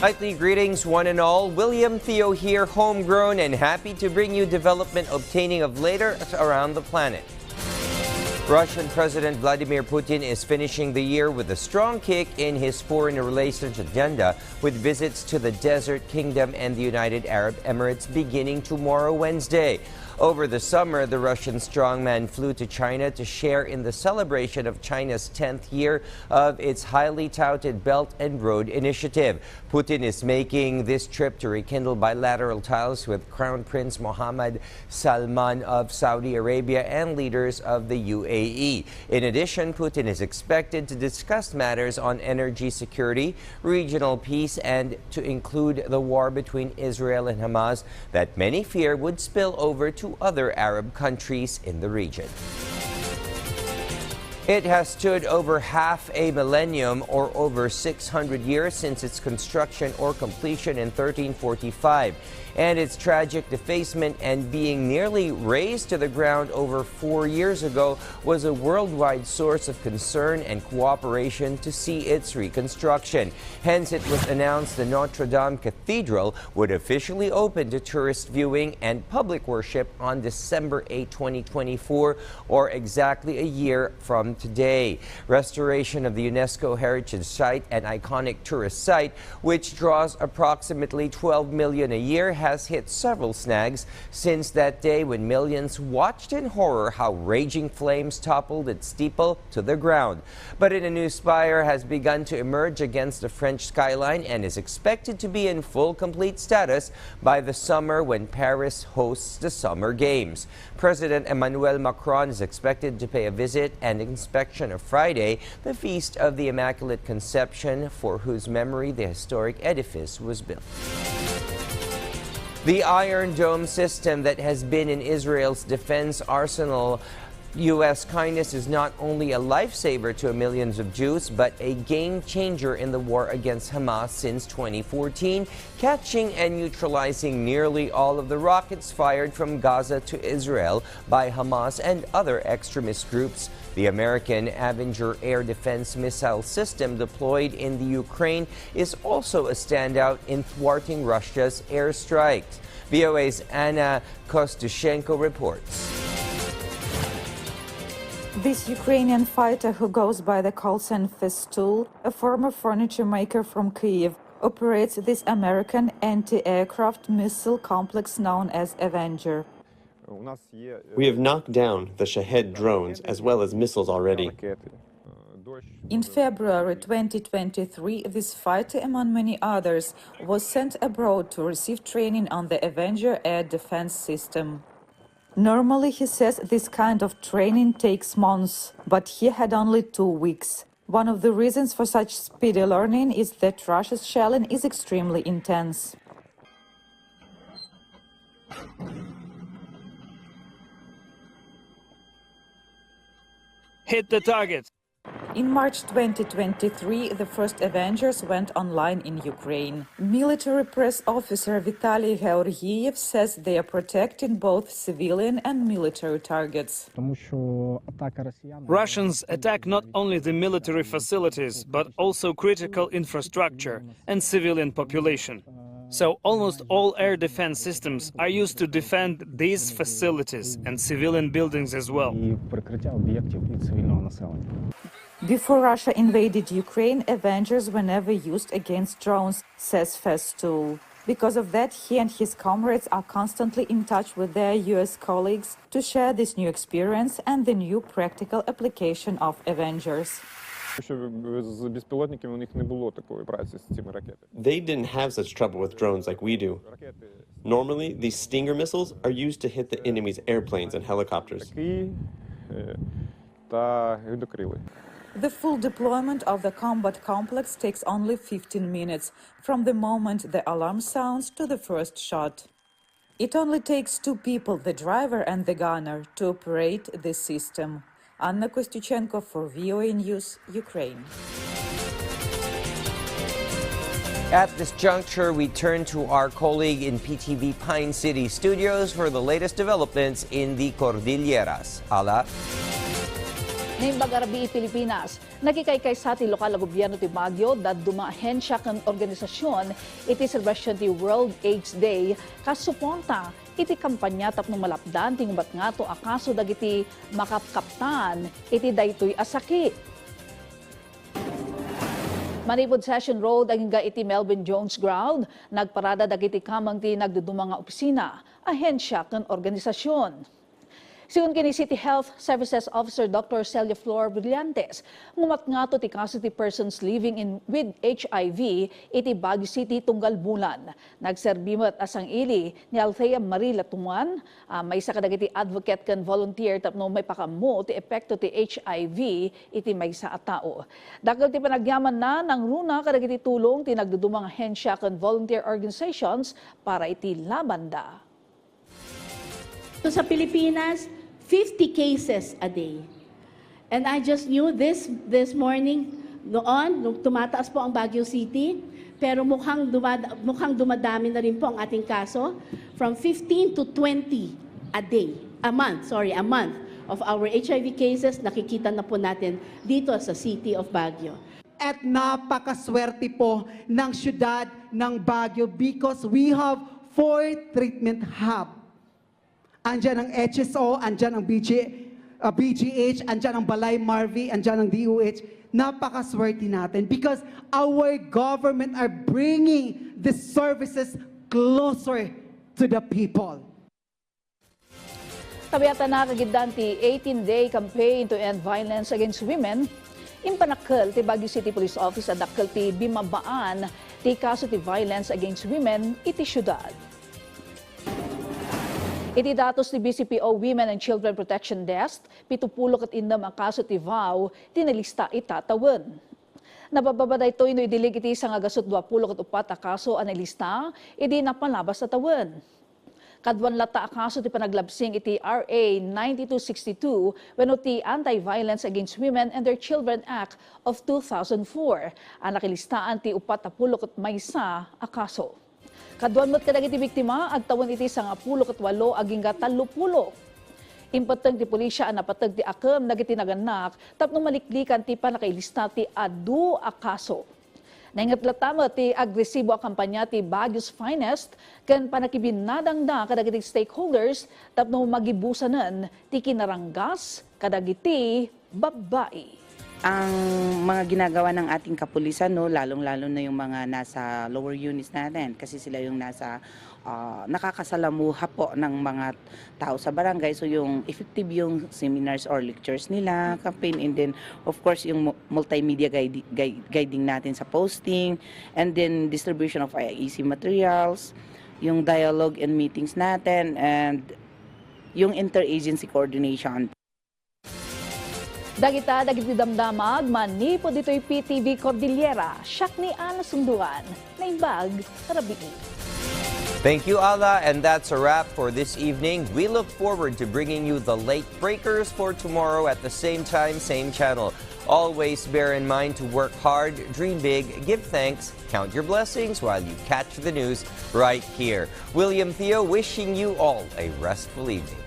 Nightly greetings, one and all. William Theo here, homegrown and happy to bring you development obtaining of later around the planet. Russian President Vladimir Putin is finishing the year with a strong kick in his foreign relations agenda, with visits to the Desert Kingdom and the United Arab Emirates beginning tomorrow, Wednesday. Over the summer, the Russian strongman flew to China to share in the celebration of China's 10th year of its highly touted Belt and Road Initiative. Putin is making this trip to rekindle bilateral ties with Crown Prince Mohammed Salman of Saudi Arabia and leaders of the UAE. In addition, Putin is expected to discuss matters on energy security, regional peace, and to include the war between Israel and Hamas that many fear would spill over to other Arab countries in the region. It has stood over half a millennium, or over 600 years, since its construction or completion in 1345. And its tragic defacement and being nearly razed to the ground over 4 years ago was a worldwide source of concern and cooperation to see its reconstruction. Hence, it was announced the Notre Dame Cathedral would officially open to tourist viewing and public worship on December 8, 2024, or exactly a year from today. Restoration of the UNESCO Heritage Site, an iconic tourist site which draws approximately 12 million a year, has hit several snags since that day when millions watched in horror how raging flames toppled its steeple to the ground. But a new spire has begun to emerge against the French skyline and is expected to be in full complete status by the summer when Paris hosts the Summer Games. President Emmanuel Macron is expected to pay a visit and inspection of Friday, the Feast of the Immaculate Conception, for whose memory the historic edifice was built. The Iron Dome system that has been in Israel's defense arsenal, U.S. kindness, is not only a lifesaver to millions of Jews, but a game changer in the war against Hamas since 2014, catching and neutralizing nearly all of the rockets fired from Gaza to Israel by Hamas and other extremist groups. The American Avenger air defense missile system deployed in the Ukraine is also a standout in thwarting Russia's airstrikes. VOA's Anna Kostushenko reports. This Ukrainian fighter, who goes by the call sign Festool, a former furniture maker from Kyiv, operates this American anti-aircraft missile complex known as Avenger. We have knocked down the Shahed drones as well as missiles already. In February 2023, this fighter, among many others, was sent abroad to receive training on the Avenger air defense system. Normally, he says, this kind of training takes months, but he had only 2 weeks. One of the reasons for such speedy learning is that Russia's shelling is extremely intense. Hit the target. In March 2023, the first Avengers went online in Ukraine. Military press officer Vitaly Georgiev says they are protecting both civilian and military targets. Russians attack not only the military facilities, but also critical infrastructure and civilian population. So almost all air defense systems are used to defend these facilities and civilian buildings as well. Before Russia invaded Ukraine, Avengers were never used against drones, says Festool. Because of that, he and his comrades are constantly in touch with their US colleagues to share this new experience and the new practical application of Avengers. They didn't have such trouble with drones like we do. Normally, these Stinger missiles are used to hit the enemy's airplanes and helicopters. The full deployment of the combat complex takes only 15 minutes, from the moment the alarm sounds to the first shot. It only takes 2 people, the driver and the gunner, to operate this system. Anna Kostyuchenko for VOA News, Ukraine. At this juncture, we turn to our colleague in PTV Pine City Studios for the latest developments in the Cordilleras. Ala. Naimbag Arabi Pilipinas, nagkikaykay sa ti lokal na gobyerno ti Baguio dat dumahensya kan organisasyon iti celebration ti World AIDS Day kasuporta iti kampanya tapno malapdan ting ubat nga to akaso dagiti makapkaptan iti daytoy asakit. Manipod Session Road aging iti Melvin Jones Ground, nagparada dagiti kamang ti nagdudumang nga opisina, ahensya kan organisasyon. Sigun kini City Health Services Officer Dr. Celia Flor Brillantes, ngumat nga to ti kaso ti persons living with HIV iti Baguio City tunggal bulan. Nagserbimat asang ili ni Althea Marie Latuman, may isa kadagiti advocate kan volunteer tapno may pakamo ti epekto ti HIV iti may sa tao. Dakil ti panagyaman na ng runa kadagiti tulong ti nagdudumang ahensya kan volunteer organizations para iti labanda. So sa Pilipinas, 50 cases a day. And I just knew this morning, nung tumataas po ang Baguio City, pero mukhang dumadami na rin po ang ating kaso, from 15 to 20 a month of our HIV cases, nakikita na po natin dito sa City of Baguio. At napakaswerte po ng syudad ng Baguio because we have 4 treatment hubs. Andyan ang HSO, andyan ang BGH, andyan ang Balay Marvi, andyan ang DOH. Napakaswerte natin because our government are bringing the services closer to the people. Tabiyata na kagiddan ti 18-day campaign to end violence against women. Impanakkel ti Baguio City Police Office adakkel ti bimabaan ti kaso ti violence against women iti syudad. Iti datos ni BCPO Women and Children Protection Desk, 70 ang kaso ti VAW, tinalista itatawan. Nabababaday ito ino idilig iti isang agasot 24 kaso analista, idi napalabas sa tawan. Kadwan lata kaso ti panaglabsing iti RA 9262 wenno ti Anti-Violence Against Women and Their Children Act of 2004. Ang nakilistaan ti 40 maysa a kaso. Kadwan mo't kadagiti biktima, agtawan iti 18 aging 30. Impateng ti pulisya ang napatag ti akam nagitinagannak, tapno maliklikan ti panakailista ti adu a kaso. Naingatlatama ti agresibo a kampanya ti Baguio's Finest, kan panakibinadang da kadagiti stakeholders, tapno magibusanan ti kinaranggas kadagiti babae. Ang mga ginagawa ng ating kapulisan, no, lalong-lalo na yung mga nasa lower units natin kasi sila yung nasa nakakasalamuha po ng mga tao sa barangay. So yung effective yung seminars or lectures nila, campaign, and then of course yung multimedia guiding natin sa posting, and then distribution of IEC materials, yung dialogue and meetings natin, and yung interagency coordination. Dagiti damdamag, manipod dito'y PTV Cordillera, siyak ni Ana Sunduan, Naimbag Arabi. Thank you, Ala, and that's a wrap for this evening. We look forward to bringing you the late breakers for tomorrow at the same time, same channel. Always bear in mind to work hard, dream big, give thanks, count your blessings while you catch the news right here. William Theo wishing you all a restful evening.